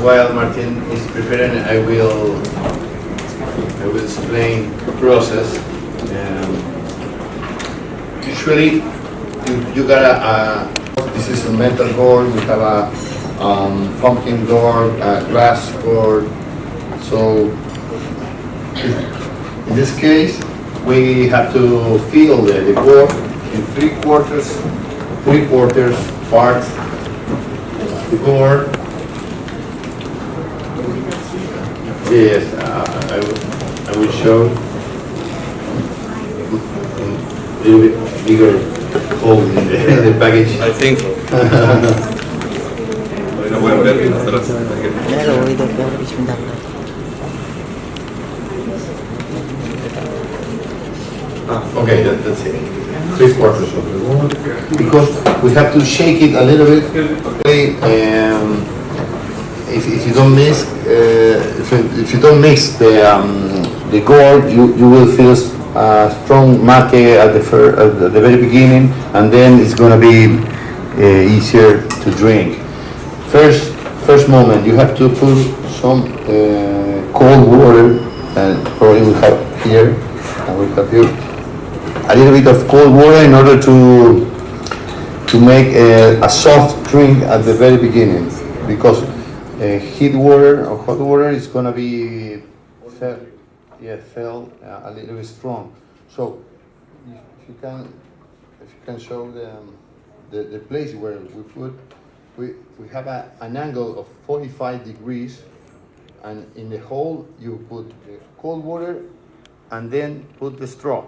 while Martin is preparing, I will explain the process. Usually, you got this is a metal gourd. We have a pumpkin gourd, a glass gourd. So in this case, we have to fill the gourd in three quarters parts. The gourd. Yes, I will show a little bit bigger hole in the package. I think. Okay, that's it. Three quarters of the gourd. Because we have to shake it a little bit. Okay, if you don't mix the gourd, you will feel strong mate at the very beginning, and then it's gonna be easier to drink. First moment, you have to put some cold water, and probably we have here, and we have here a little bit of cold water in order to make a soft drink at the very beginning, because heat water or hot water is gonna be a little bit strong. So if you can show the place where we have an angle of 45 degrees, and in the hole you put cold water and then put the straw.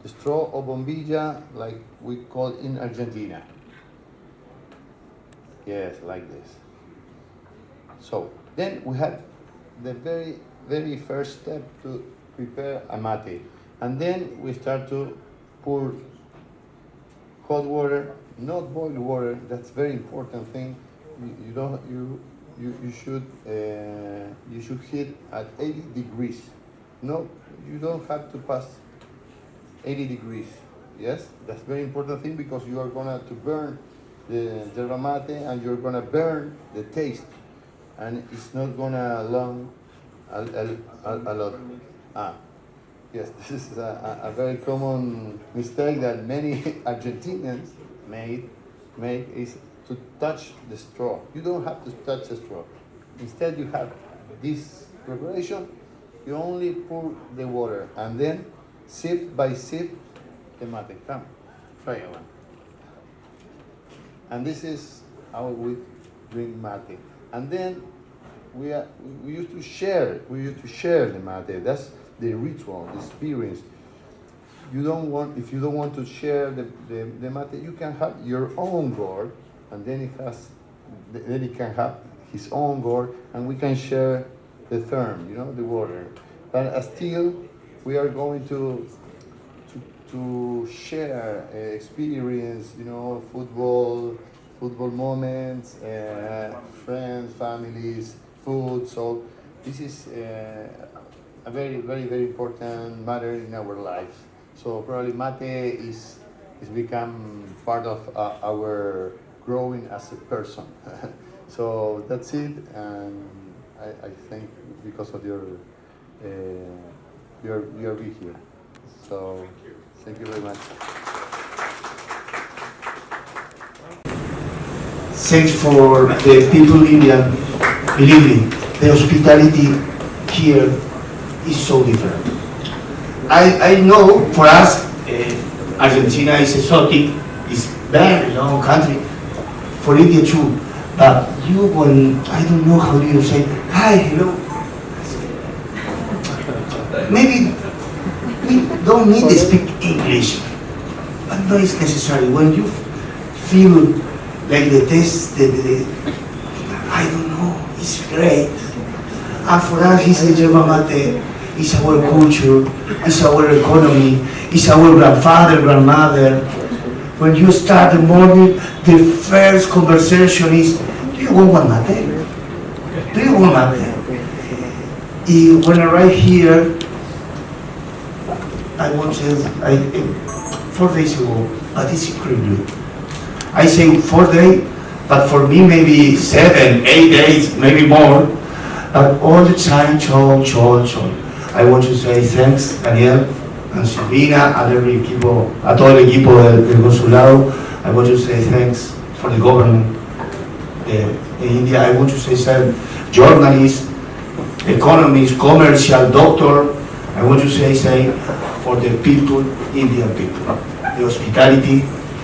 The straw or bombilla, like we call it in Argentina. Yes, like this. So then we have the very first step to prepare a mate, and then we start to pour hot water, not boiled water. That's very important thing. You should heat at 80 degrees. No, you don't have to pass 80 degrees. Yes, that's very important thing, because you are gonna to burn the yerba mate, and you're gonna burn the taste, and it's not gonna long a lot. Yes, this is a very common mistake that many Argentinians make is to touch the straw. You don't have to touch the straw. Instead, you have this preparation. You only pour the water, and then sip by sip the mate. Come, try one. And this is how we drink mate. And then we used to share. We used to share the mate. That's the ritual, the experience. If you don't want to share the mate, you can have your own gourd, and then it can have his own gourd, and we can share the therm, the water. But still, we are going to share experience, football moments, friends, families, food. So this is a very, very, very important matter in our life. So probably mate is become part of our growing as a person. So that's it, and I think because of your be here. So thank you very much. Thanks for the people in India. Believe me, the hospitality here is so different. I know for us, Argentina is exotic, it's very long country, for India too. But when, I don't know how do you say, hi, hello. Maybe we don't need to speak English, but no, it's necessary. When you feel like the taste, I don't know, it's great. And for us, it's the yerba mate, it's our culture, it's our economy, it's our grandfather, grandmother. When you start the morning, the first conversation is, do you want one mate? Do you want mate? When I arrived here, I wanted, 4 days ago, but it's incredible. I say 4 days, but for me maybe 7, 8 days, maybe more. But all the time, chol. I want to say thanks, Daniel and Silvina, and every equipo, a todo el equipo del consulado. I want to say thanks for the government in India. I want to say some journalists, economists, commercial, doctor. I want to say for the people, Indian people, the hospitality,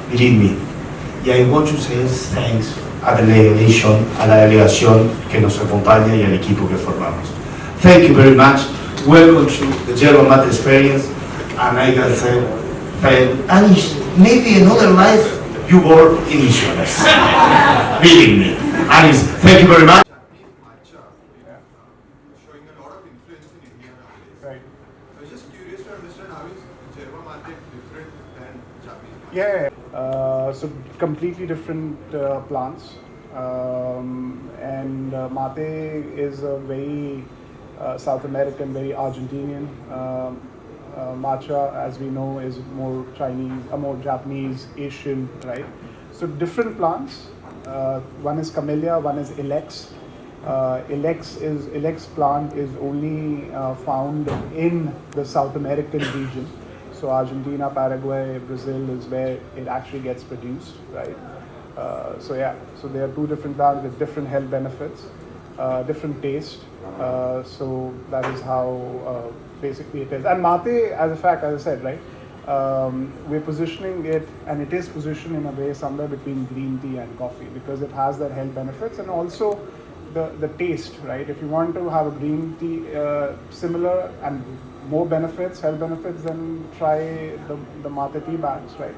believe me. Y I want to say thanks a la delegación que nos acompaña y al equipo que formamos. Thank you very much. Welcome to the Yerba Mate experience. And I can say, and maybe another life you work in Misiones. Believe me. Alice, thank you very much. Showing a lot of influence in India nowadays. Right. So I was just curious to understand how is Yerba Mate different than Japanese mate? So completely different plants. And mate is a very South American, very Argentinian. Matcha, as we know, is more Chinese, more Japanese, Asian, right? So different plants. One is camellia, one is ilex. Ilex plant is only found in the South American region. So Argentina, Paraguay, Brazil is where it actually gets produced, right? So there are two different plants with different health benefits, different taste. So that is how basically it is. And mate, as a fact, as I said, right, we're positioning it, and it is positioned in a way somewhere between green tea and coffee because it has that health benefits and also the taste, right? If you want to have a green tea similar and more benefits, health benefits, then try the mate tea bags, right?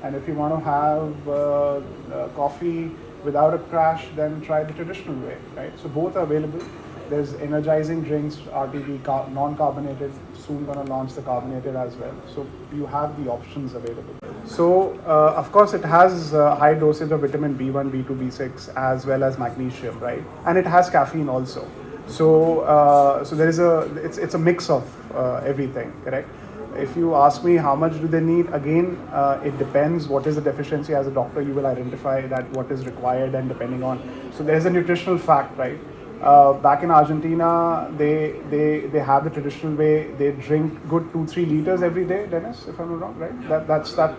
And if you want to have coffee without a crash, then try the traditional way, right? So both are available. There's energizing drinks, RTD, non-carbonated, soon going to launch the carbonated as well. So you have the options available. So of course it has high dosage of vitamin B1, B2, B6 as well as magnesium, right? And it has caffeine also. So there is it's a mix of everything, correct? If you ask me how much do they need, again, it depends what is the deficiency. As a doctor, you will identify that what is required and depending on. So there's a nutritional fact, right? Back in Argentina, they have the traditional way. They drink good 2-3 liters every day, Dennis, if I'm not wrong, right? That's 2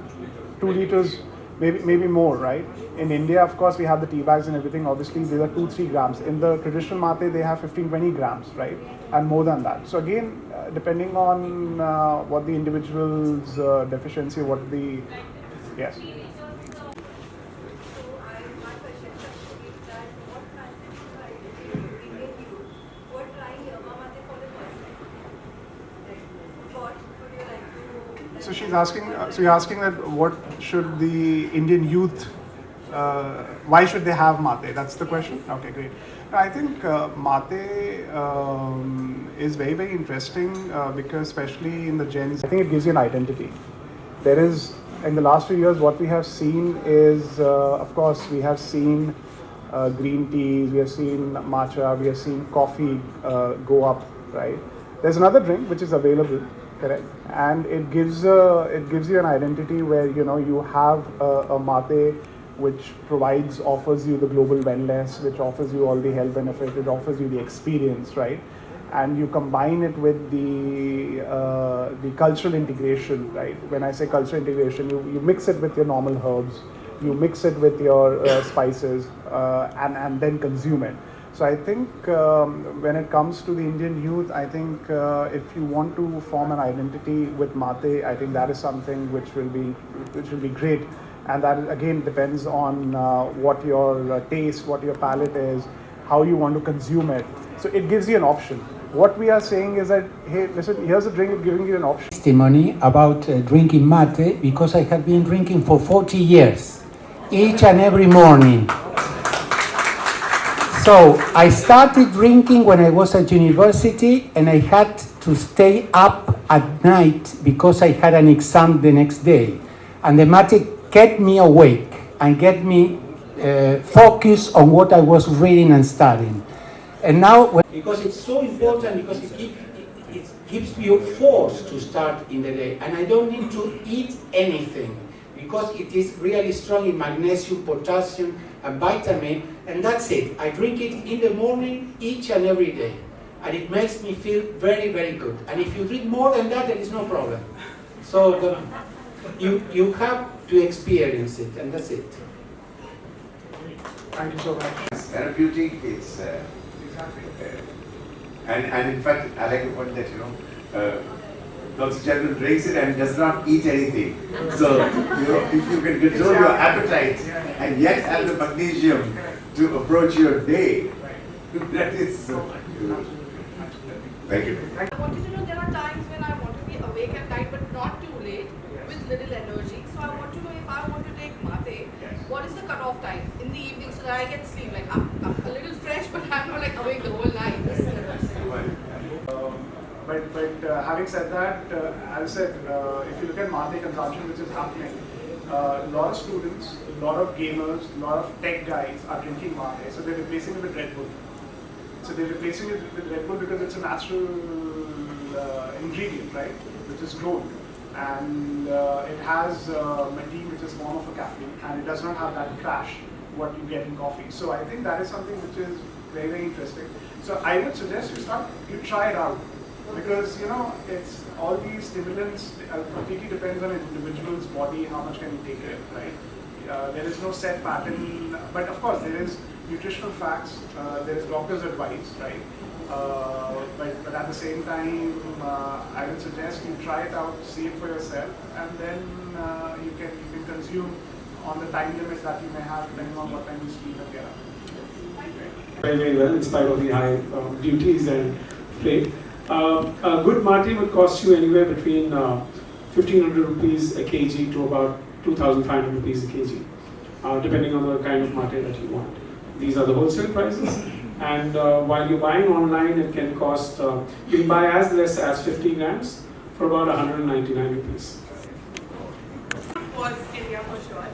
liters, maybe more, right? In India, of course, we have the tea bags and everything. Obviously, these are 2-3 grams. In the traditional mate, they have 15-20 grams, right? And more than that. So again, depending on what the individual's deficiency, yes. So she's asking. So you're asking that what should the Indian youth? Why should they have mate? That's the question. Okay, great. I think mate is very, very interesting because especially in the Gen Z, I think it gives you an identity. There is, in the last few years, what we have seen is, of course, we have seen green teas, we have seen matcha, we have seen coffee go up, right? There's another drink which is available, correct? And it gives you an identity where you have a mate which offers you the global wellness, which offers you all the health benefits, it offers you the experience, right? And you combine it with the cultural integration, right? When I say cultural integration, you mix it with your normal herbs, you mix it with your spices, and then consume it. So I think when it comes to the Indian youth, I think if you want to form an identity with mate, I think that is something which will be great. And that again depends on what your taste, what your palate is, how you want to consume it. So it gives you an option. What we are saying is that, hey, listen, here's a drink, giving you an option. Testimony about drinking mate because I have been drinking for 40 years, each and every morning. So I started drinking when I was at university and I had to stay up at night because I had an exam the next day. And the mate kept me awake and get me focused on what I was reading and studying. And now, because it's so important, because it gives you force to start in the day. And I don't need to eat anything because it is really strong in magnesium, potassium, and vitamin, and that's it. I drink it in the morning each and every day, and it makes me feel very, very good. And if you drink more than that, there is no problem. So you have to experience it, and that's it. Thank you so much. It's therapeutic, it's and in fact I like the point that Dr. Chandran drinks it and does not eat anything. So if you can control your appetite and yet have the magnesium to approach your day, that is so good. Thank you. I wanted to know, there are times when I want to be awake at night but not too late with little energy. So I want to know, if I want to take mate, what is the cutoff time in the evening so that I get sleep? Like I'm a little fresh but I'm not like awake the whole night. But having said that, as I said, if you look at mate consumption which is happening, a lot of students, a lot of gamers, a lot of tech guys are drinking mate, so they're replacing it with Red Bull. So they're replacing it with Red Bull because it's a natural ingredient, right, which is grown. And it has matin, which is form of a caffeine, and it does not have that crash what you get in coffee. So I think that is something which is very, very interesting. So I would suggest you try it out, because it's all these stimulants completely depends on an individual's body, how much can you take it, right? There is no set pattern, but of course there is nutritional facts, there is doctor's advice, right? But at the same time, I would suggest you try it out, see it for yourself, and then you can consume on the time limits that you may have, depending on what time you sleep and get up. Very, very well, in spite of the high duties and freight. A good mate would cost you anywhere between 1,500 rupees a kg to about 2,500 rupees a kg, depending on the kind of mate that you want. These are the wholesale prices. And while you're buying online, it can cost, you can buy as less as 50 grams for about 199 rupees. Was India for sure.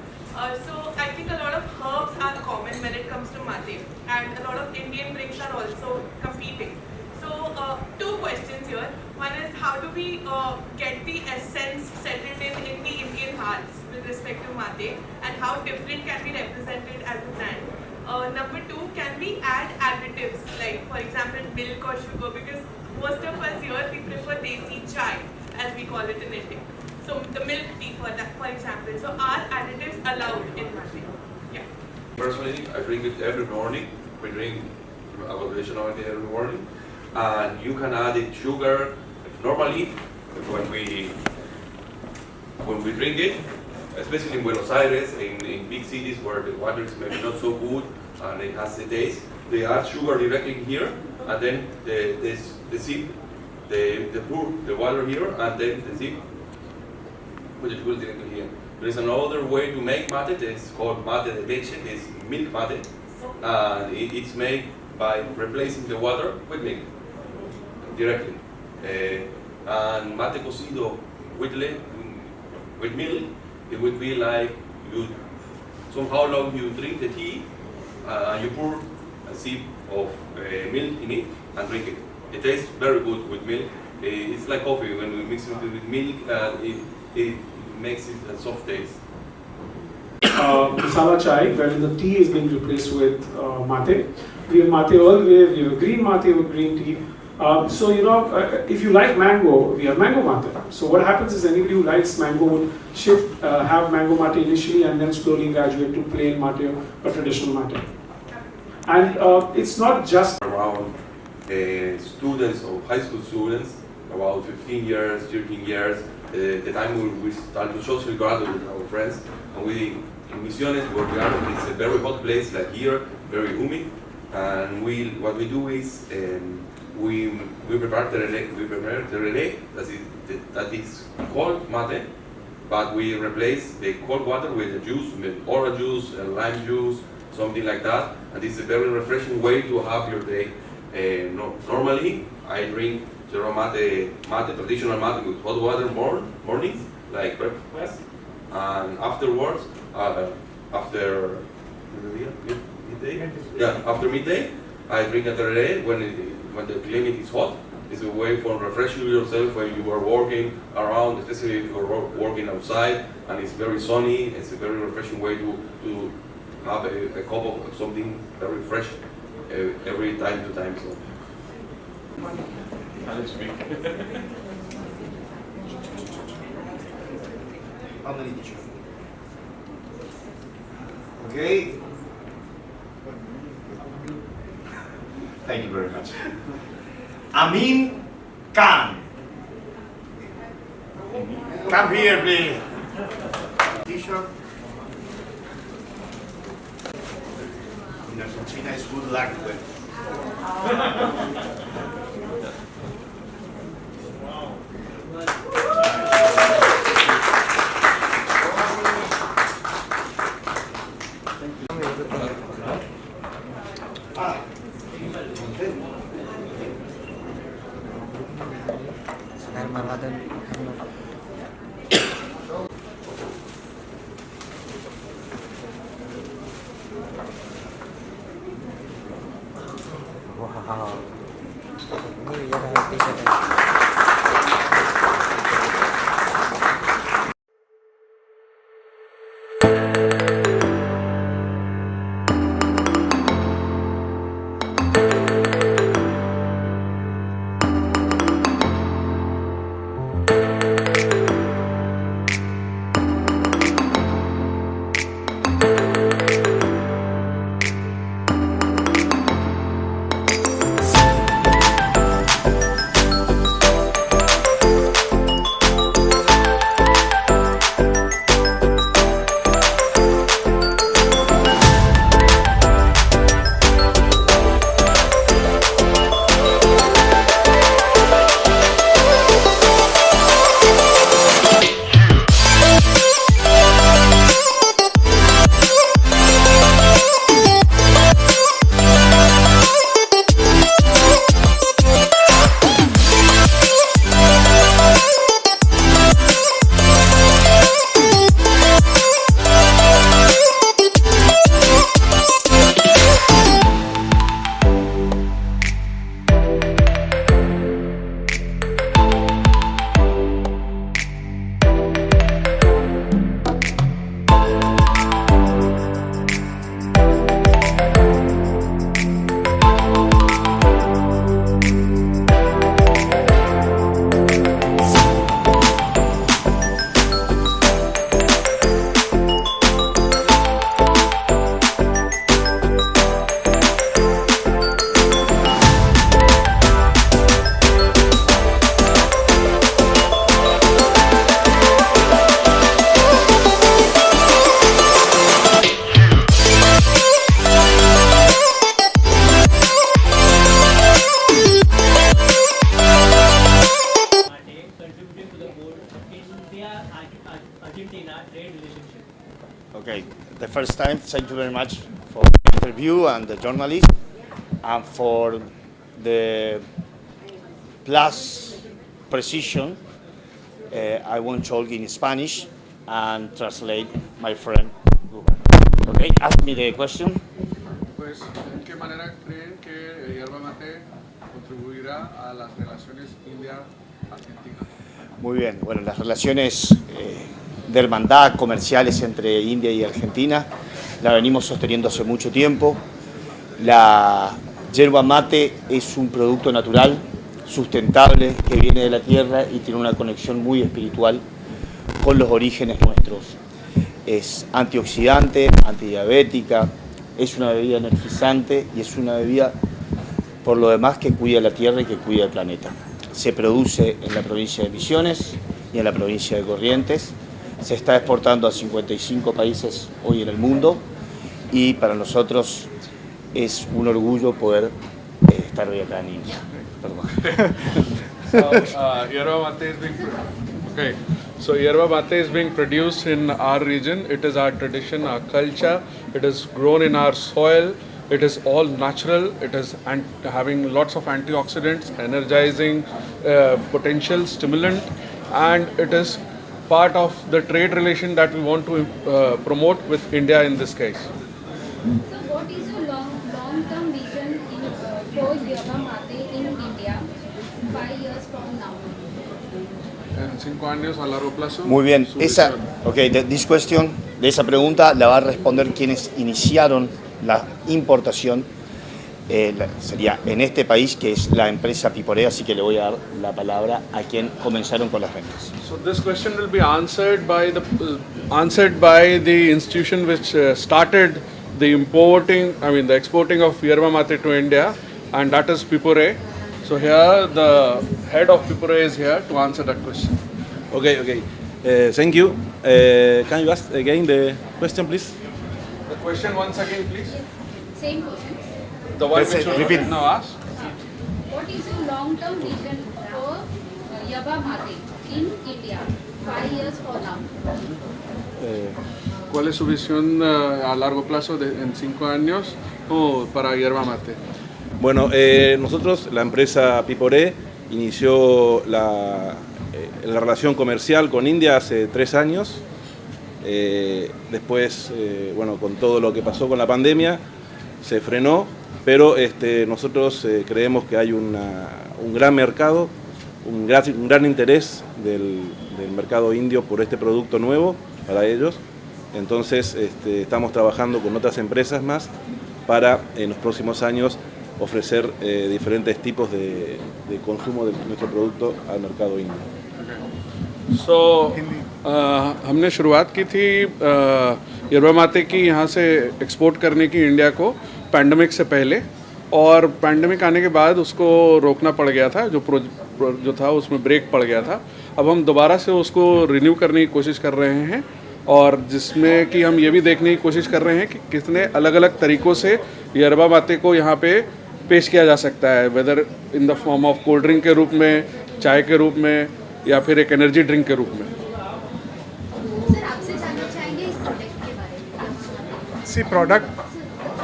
So I think a lot of herbs are common when it comes to mate, and a lot of Indian drinks are also competing. So two questions here. One is, how do we get the essence settled in the Indian hearts with respect to mate, and how different can be represented as a brand? Number two, can we add additives like, for example, milk or sugar? Because most of us here, we prefer desi chai, as we call it in India. So the milk tea, for example. So are additives allowed in mate? Yeah. Personally, I drink it every morning. We drink our traditional mate every morning, and you can add it sugar. Normally, when we drink it, especially in Buenos Aires, in big cities where the water is maybe not so good and it has the taste, they add sugar directly here, and then the sip, they pour the water here, and then the sip, put the sugar directly here. There is another way to make mate. It's called mate de leche. It's milk mate, and it's made by replacing the water with milk directly. And mate cocido with milk, it would be like how long you drink the tea, you pour a sip of milk in it and drink it. It tastes very good with milk. It's like coffee. When we mix it with milk, it makes it a soft taste. Masala chai, where the tea is being replaced with mate. We have mate all the way, we have green mate with green tea. So if you like mango, we have mango mate. So what happens is, anybody who likes mango would have mango mate initially and then slowly graduate to plain mate or traditional mate. And it's not just around students or high school students, about 15 years, 13 years, the time we start to socially gather with our friends, and we in Misiones, where we are, it's a very hot place like here, very humid, and what we do is we prepare the relay that is cold mate, but we replace the cold water with the juice, with orange juice, lime juice, something like that, and it's a very refreshing way to have your day. Normally, I drink Yerba mate, traditional mate with hot water mornings, like breakfast, and afterwards, after midday, after midday, I drink a tereré when the climate is hot. It's a way for refreshing yourself when you are walking around, especially if you are working outside and it's very sunny. It's a very refreshing way to have a cup of something very fresh every time to time. So. How many teachers? Okay. Thank you very much. Amin Khan. Come here, please. Teacher. In Argentina, it's good luck with. Argentina trade relationship? Okay, the first time, thank you very much for the interview and the journalist, and for the plus precision. I won't talk in Spanish and translate my friend. Okay, ask me the question. Pues, ¿en qué manera creen que Yerba Mate contribuirá a las relaciones India-Argentina? Muy bien, bueno, las relaciones de hermandad comerciales entre India y Argentina la venimos sosteniendo hace mucho tiempo. La yerba mate es un producto natural, sustentable, que viene de la tierra y tiene una conexión muy espiritual con los orígenes nuestros. Es antioxidante, antidiabética, es una bebida energizante y es una bebida, por lo demás, que cuida la tierra y que cuida el planeta. Se produce en la provincia de Misiones y en la provincia de Corrientes. Se está exportando a 55 países hoy en el mundo y para nosotros es un orgullo poder estar hoy acá en India. Perdón. Yerba Mate is Yerba Mate is being produced in our region. It is our tradition, our culture. It is grown in our soil. It is all natural. It is having lots of antioxidants, energizing potential, stimulant, and it is part of the trade relation that we want to promote with India in this case. So what is your long-term vision for Yerba Mate in India 5 years from now? En 5 años a largo plazo. Muy bien, esa, okay, this question de esa pregunta la va a responder quienes iniciaron la importación. Sería en este país, que es la empresa Piporé, así que le voy a dar la palabra a quien comenzaron con las ventas. So this question will be answered by the institution which started the exporting of yerba mate to India, and that is Piporé. So here the head of Piporé is here to answer that question. Okay. Thank you. Can you ask again the question, please? The question once again, please. Same question. The one Yes, which you repeat. now asked. What is your long-term vision for yerba mate in India? 5 years for now. ¿Cuál es su visión a largo plazo en 5 años para yerba mate? Bueno, nosotros, la empresa Piporé, inició la relación comercial con India hace 3 años. Después, con todo lo que pasó con la pandemia, se frenó, pero nosotros creemos que hay un gran mercado, un gran interés del mercado indio por este producto nuevo para ellos. Entonces estamos trabajando con otras empresas más para en los próximos años ofrecer diferentes tipos de consumo de nuestro producto al mercado indio. So हमने शुरुआत की थी yerba mate की यहाँ से export करने की India को पैंडमिक से पहले, और पैंडमिक आने के बाद उसको रोकना पड़ गया था, जो था उसमें ब्रेक पड़ गया था। अब हम दोबारा से उसको रिन्यू करने की कोशिश कर रहे हैं, और जिसमें कि हम ये भी देखने की कोशिश कर रहे हैं कि कितने अलग अलग तरीक़ों से yerba mate को यहाँ पे पेश किया जा सकता है, whether in the form of cold drink के रूप में, चाय के रूप में, या फिर एक एनर्जी ड्रिंक के रूप में। सर, आपसे जानना चाहेंगे इस प्रोडक्ट के बारे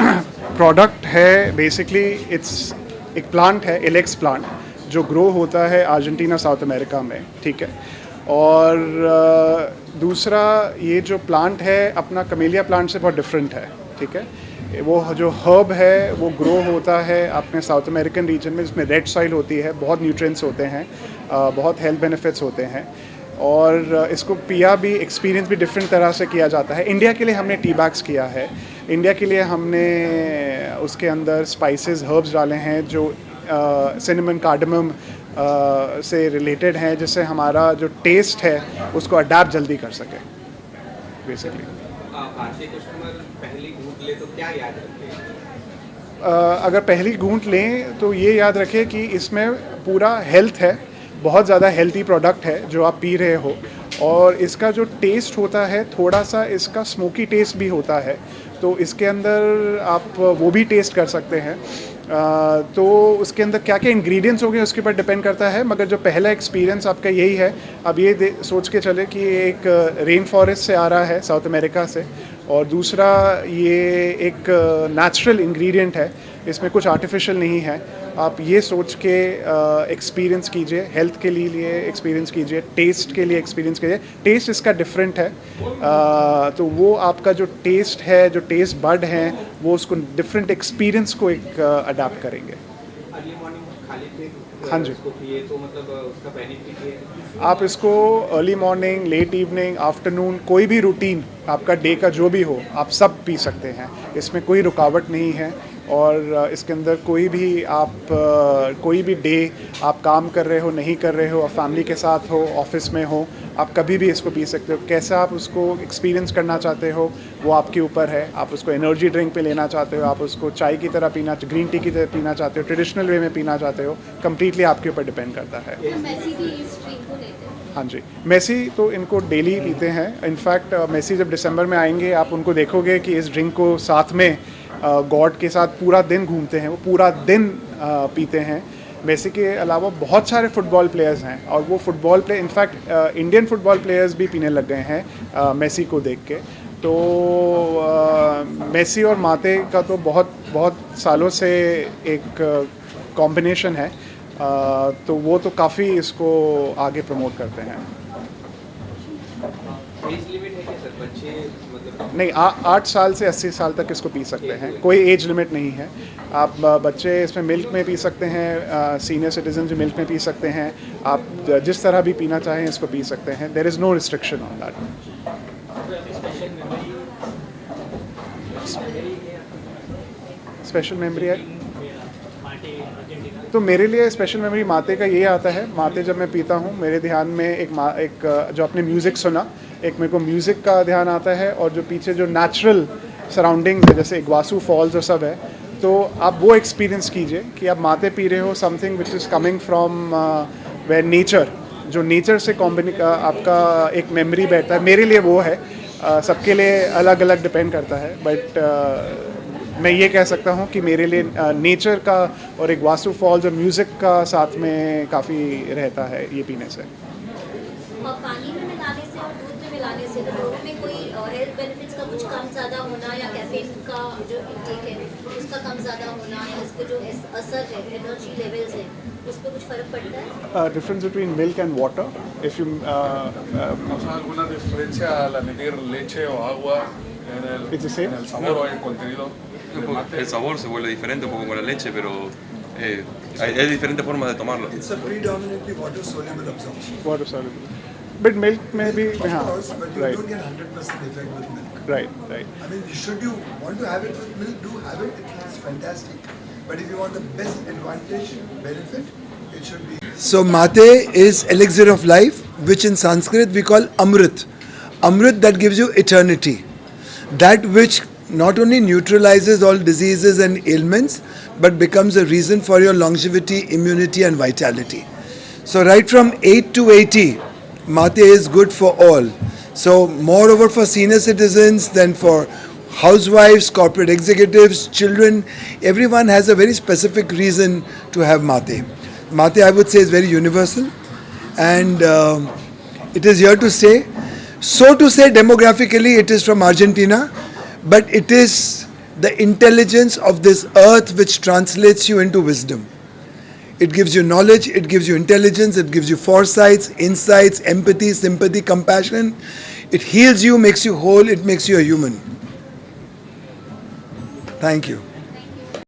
में। प्रोडक्ट है बेसिकली, इट्स एक प्लांट है, एलेक्स प्लांट, जो ग्रो होता है अर्जेंटीना, साउथ अमेरिका में, ठीक है। और दूसरा, ये जो प्लांट है अपना कमेलिया प्लांट से बहुत डिफरेंट है, ठीक है। वो जो हर्ब है वो ग्रो होता है अपने साउथ अमेरिकन रीजन में, जिसमें रेड सॉइल होती है, बहुत न्यूट्रिएंट्स होते हैं, बहुत हेल्थ बेनिफिट्स होते हैं, और इसको पिया भी, एक्सपीरियंस भी डिफरेंट तरह से किया जाता है। इंडिया के लिए हमने टी बैग्स किया है, इंडिया के लिए हमने उसके अंदर स्पाइसेस, हर्ब्स डाले हैं जो सिनेमन, कार्डमम से रिलेटेड हैं, जिससे हमारा जो टेस्ट है उसको अडेप्ट जल्दी कर सके बेसिकली। भारतीय कस्टमर पहली घूंट ले तो क्या याद रखें? अगर पहली घूंट लें तो ये याद रखें कि इसमें पूरा हेल्थ है, बहुत ज़्यादा हेल्थी प्रोडक्ट है जो आप पी रहे हो, और इसका जो टेस्ट होता है थोड़ा सा इसका स्मोकी टेस्ट भी होता है, तो इसके अंदर आप वो भी टेस्ट कर सकते हैं। तो उसके अंदर क्या क्या इंग्रेडिएंट्स होंगे उसके ऊपर डिपेंड करता है, मगर जो पहला एक्सपीरियंस आपका यही है। अब ये सोच के चले कि एक रेन फॉरेस्ट से आ रहा है, साउथ अमेरिका से, और दूसरा ये एक नेचुरल इंग्रेडिएंट है, इसमें कुछ आर्टिफिशियल नहीं है। आप ये सोच के एक्सपीरियंस कीजिए, हेल्थ के लिए एक्सपीरियंस कीजिए, टेस्ट के लिए एक्सपीरियंस कीजिए। टेस्ट इसका डिफरेंट है, तो वो आपका जो टेस्ट है, जो टेस्ट बड हैं, वो उसको डिफरेंट एक्सपीरियंस को एक अडाप्ट करेंगे। अर्ली मॉर्निंग खाली पेट हाँ जी, इसको पिए तो मतलब उसका बेनिफिट है। आप इसको early morning, late evening, afternoon, कोई भी रूटीन आपका डे का जो भी हो, आप सब पी सकते हैं, इसमें कोई रुकावट नहीं है। और इसके अंदर कोई भी डे आप काम कर रहे हो, नहीं कर रहे हो, आप फैमिली के साथ हो, ऑफिस में हो, आप कभी भी इसको पी सकते हो। कैसा आप उसको एक्सपीरियंस करना चाहते हो वो आपके ऊपर है। आप उसको एनर्जी ड्रिंक पे लेना चाहते हो, आप उसको चाय की तरह पीना, ग्रीन टी की तरह पीना चाहते हो, ट्रेडिशनल वे में पीना चाहते हो, कम्प्लीटली आपके ऊपर डिपेंड करता है। मैसी भी इस ड्रिंक को लेते हैं? हाँ जी, मेसी तो इनको डेली पीते हैं। इनफैक्ट मेसी जब दिसंबर में आएंगे आप उनको देखोगे कि इस ड्रिंक को साथ में गॉड के साथ पूरा दिन घूमते हैं, वो पूरा दिन पीते हैं। मेसी के अलावा बहुत सारे फुटबॉल प्लेयर्स हैं, और वो football play in fact Indian football players भी पीने लग गए हैं मेसी को देख के। तो मेसी और माते का तो बहुत सालों से एक कॉम्बिनेशन है, तो वो तो काफ़ी इसको आगे प्रमोट करते हैं। एज लिमिट है क्या सर? बच्चे मतलब नहीं, 8 साल से 80 साल तक इसको पी सकते हैं, कोई एज लिमिट नहीं है। आप बच्चे इसमें मिल्क में पी सकते हैं, सीनियर सिटीजन जो मिल्क में पी सकते हैं, आप जिस तरह भी पीना चाहें इसको पी सकते हैं। There is no restriction on that. Special memory है, तो मेरे लिए स्पेशल मेमोरी माते का ये आता है, माते जब मैं पीता हूँ मेरे ध्यान में एक जो आपने म्यूज़िक सुना, एक मेरे को म्यूज़िक का ध्यान आता है, और जो पीछे जो नेचुरल सराउंडिंग्स है जैसे इग्वासू फॉल्स और सब है, तो आप वो एक्सपीरियंस कीजिए कि आप माते पी रहे हो something which is coming from where nature, जो नेचर से आपका एक मेमोरी बैठता है। मेरे लिए वो है, सबके लिए अलग अलग डिपेंड करता है, बट मैं ये कह सकता हूँ कि मेरे लिए नेचर का और एक वासु फॉल्स और म्यूज़िक का साथ में काफ़ी रहता है ये पीने से। और पानी में मिलाने से और दूध में मिलाने से तो दोनों में कोई हेल्थ बेनिफिट्स का कुछ कम ज़्यादा होना या कैफीन का जो इंटेक है उसका कम ज़्यादा होना या उसके जो असर है एनर्जी लेवल्स है उस पर कुछ फ़र्क पड़ता है? Difference between milk and water, if you ¿O sea, alguna diferencia al añadir leche o agua It's the same? en el sabor o en el contenido del mate? El sabor se vuelve diferente un poco con la leche, pero hay diferentes formas de tomarlo. It's a predominantly water soluble absorption. water soluble, but milk maybe Of course, but you right, don't get 100% effect with milk. right. I mean, should you want to have it with milk, do have it. It's fantastic. But if you want the best advantage, benefit, it should be. So mate is elixir of life, which in Sanskrit we call Amrit. Amrit that gives you eternity. That which not only neutralizes all diseases and ailments, but becomes a reason for your longevity, immunity and vitality. So right from 8 to 80, mate is good for all. So moreover for senior citizens than for housewives, corporate executives, children, everyone has a very specific reason to have mate. Mate, I would say, is very universal, and it is here to stay. So to say, demographically, it is from Argentina, but it is the intelligence of this earth which translates you into wisdom. It gives you knowledge, it gives you intelligence, it gives you foresights, insights, empathy, sympathy, compassion. It heals you, makes you whole, it makes you a human. Thank you.